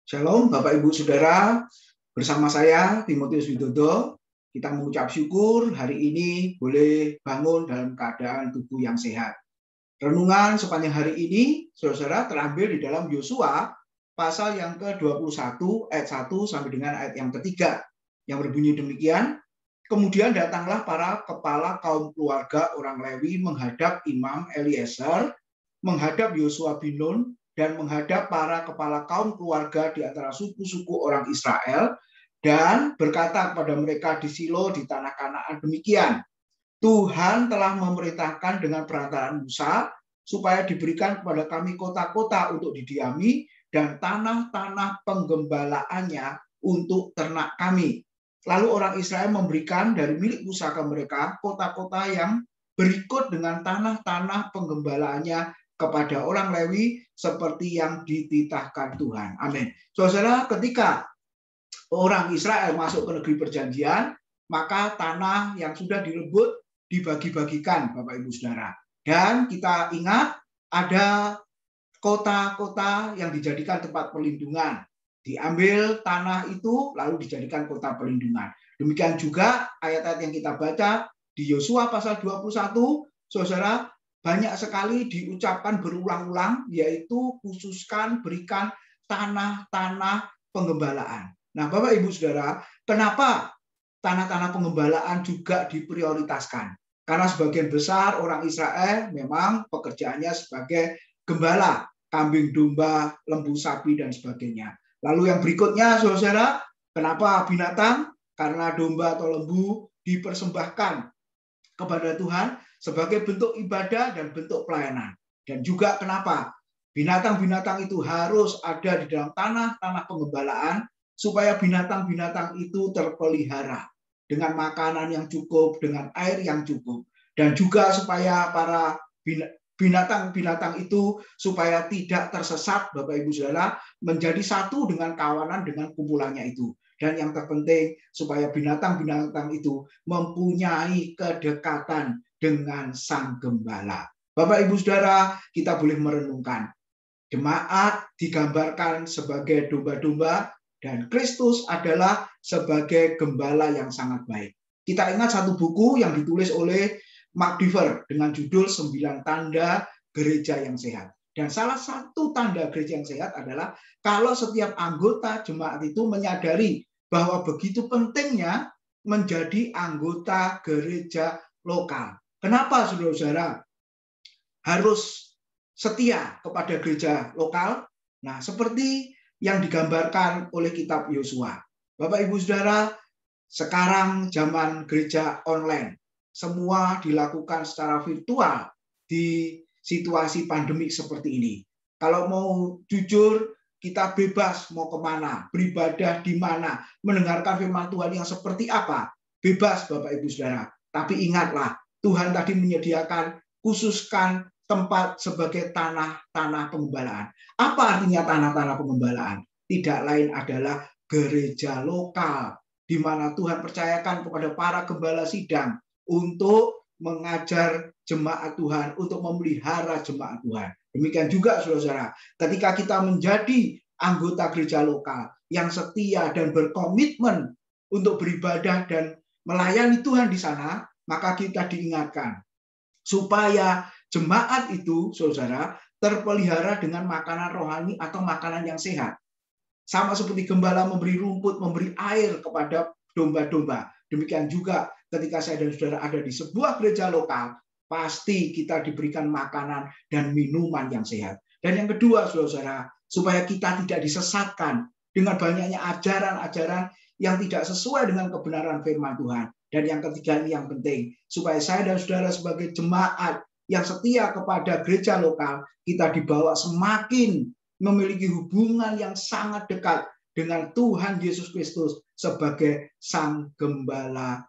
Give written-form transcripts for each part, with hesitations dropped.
Shalom Bapak Ibu Saudara, bersama saya Timotius Widodo. Kita mengucap syukur hari ini boleh bangun dalam keadaan tubuh yang sehat. Renungan sepanjang hari ini, saudara, terambil di dalam Yosua pasal yang ke-21 ayat 1 sampai dengan ayat yang ketiga, yang berbunyi demikian. Kemudian datanglah para kepala kaum keluarga orang Lewi menghadap Imam Eliezer, menghadap Yosua bin Nun, dan menghadap para kepala kaum keluarga di antara suku-suku orang Israel, dan berkata kepada mereka di Silo di tanah Kanaan demikian, Tuhan telah memerintahkan dengan perantaraan Musa supaya diberikan kepada kami kota-kota untuk didiami dan tanah-tanah penggembalaannya untuk ternak kami. Lalu orang Israel memberikan dari milik Musa ke mereka kota-kota yang berikut dengan tanah-tanah penggembalaannya kepada orang Lewi seperti yang dititahkan Tuhan. Amin. Saudara, ketika orang Israel masuk ke negeri perjanjian, maka tanah yang sudah direbut dibagi-bagikan, Bapak Ibu Saudara. Dan kita ingat ada kota-kota yang dijadikan tempat perlindungan. Diambil tanah itu lalu dijadikan kota perlindungan. Demikian juga ayat-ayat yang kita baca di Yosua pasal 21, Saudara, banyak sekali diucapkan berulang-ulang, yaitu khususkan berikan tanah-tanah penggembalaan. Nah, Bapak Ibu Saudara, kenapa tanah-tanah penggembalaan juga diprioritaskan? Karena sebagian besar orang Israel memang pekerjaannya sebagai gembala, kambing domba, lembu sapi, dan sebagainya. Lalu yang berikutnya, saudara, kenapa binatang? Karena domba atau lembu dipersembahkan kepada Tuhan sebagai bentuk ibadah dan bentuk pelayanan. Dan juga kenapa binatang-binatang itu harus ada di dalam tanah-tanah penggembalaan supaya binatang-binatang itu terpelihara dengan makanan yang cukup, dengan air yang cukup, dan juga supaya para binatang-binatang itu supaya tidak tersesat, Bapak Ibu Saudara, menjadi satu dengan kawanan dengan kumpulannya itu. Dan yang terpenting supaya binatang-binatang itu mempunyai kedekatan dengan Sang Gembala. Bapak Ibu Saudara, kita boleh merenungkan. Jemaat digambarkan sebagai domba-domba dan Kristus adalah sebagai gembala yang sangat baik. Kita ingat satu buku yang ditulis oleh Mark Dever dengan judul 9 Tanda Gereja yang Sehat. Dan salah satu tanda gereja yang sehat adalah kalau setiap anggota jemaat itu menyadari bahwa begitu pentingnya menjadi anggota gereja lokal. Kenapa saudara-saudara harus setia kepada gereja lokal? Nah, seperti yang digambarkan oleh kitab Yosua. Bapak Ibu Saudara, sekarang zaman gereja online. Semua dilakukan secara virtual di situasi pandemik seperti ini. Kalau mau jujur, kita bebas mau kemana, beribadah di mana, mendengarkan firman Tuhan yang seperti apa. Bebas Bapak Ibu Saudara. Tapi ingatlah, Tuhan tadi menyediakan khususkan tempat sebagai tanah-tanah penggembalaan. Apa artinya tanah-tanah penggembalaan? Tidak lain adalah gereja lokal, di mana Tuhan percayakan kepada para gembala sidang untuk mengajar jemaat Tuhan, untuk memelihara jemaat Tuhan. Demikian juga saudara-saudara, ketika kita menjadi anggota gereja lokal yang setia dan berkomitmen untuk beribadah dan melayani Tuhan di sana, maka kita diingatkan supaya jemaat itu, saudara, terpelihara dengan makanan rohani atau makanan yang sehat. Sama seperti gembala memberi rumput, memberi air kepada domba-domba. Demikian juga ketika saya dan saudara ada di sebuah gereja lokal, pasti kita diberikan makanan dan minuman yang sehat. Dan yang kedua, saudara, supaya kita tidak disesatkan dengan banyaknya ajaran-ajaran yang tidak sesuai dengan kebenaran firman Tuhan. Dan yang ketiga ini yang penting, supaya saya dan saudara sebagai jemaat yang setia kepada gereja lokal, kita dibawa semakin memiliki hubungan yang sangat dekat dengan Tuhan Yesus Kristus sebagai Sang Gembala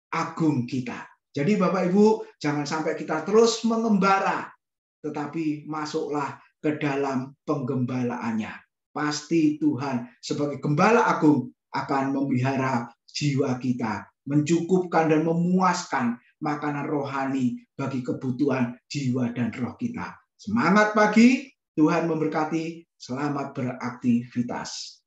Agung kita. Jadi Bapak Ibu, jangan sampai kita terus mengembara, tetapi masuklah ke dalam penggembalaannya. Pasti Tuhan sebagai Gembala Agung akan memelihara jiwa kita, mencukupkan dan memuaskan makanan rohani bagi kebutuhan jiwa dan roh kita. Semangat pagi, Tuhan memberkati, selamat beraktivitas.